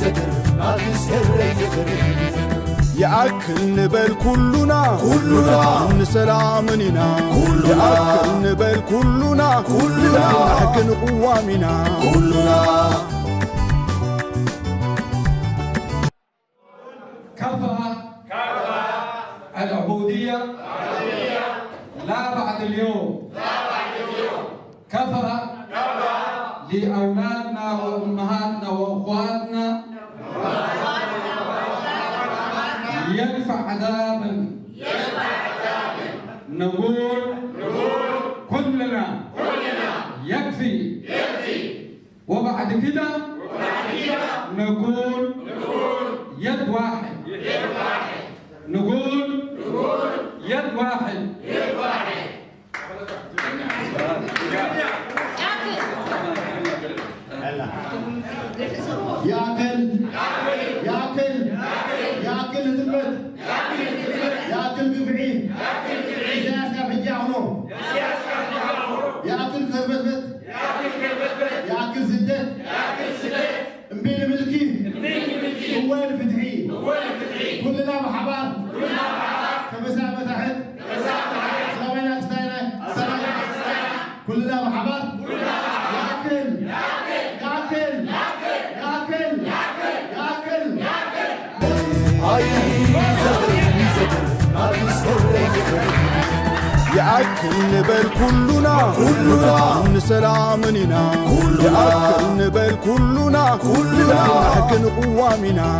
زدر ناقص يزدر يأكل نبل كلنا نسلامنا يأكل نبل كلنا نحكن قوامنا كفى العبودية لا بعد اليوم كفى لأولادنا وأمهاتنا وأخواتنا يدفع عذابا نقول كلنا يكفي وبعد كده نقول يد واحد نقول يد واحد ياكل ذمت ياكل بفعيل سياسة بجاهنو ياكل كربت ياكل زدت مبين ملكي وين فتحي كلنا محبان كمسافة تحت سلامينا استاينا كلنا محبان يأكل نبل كلنا نسلامنا يأكل نبل كلنا نحكن قوامنا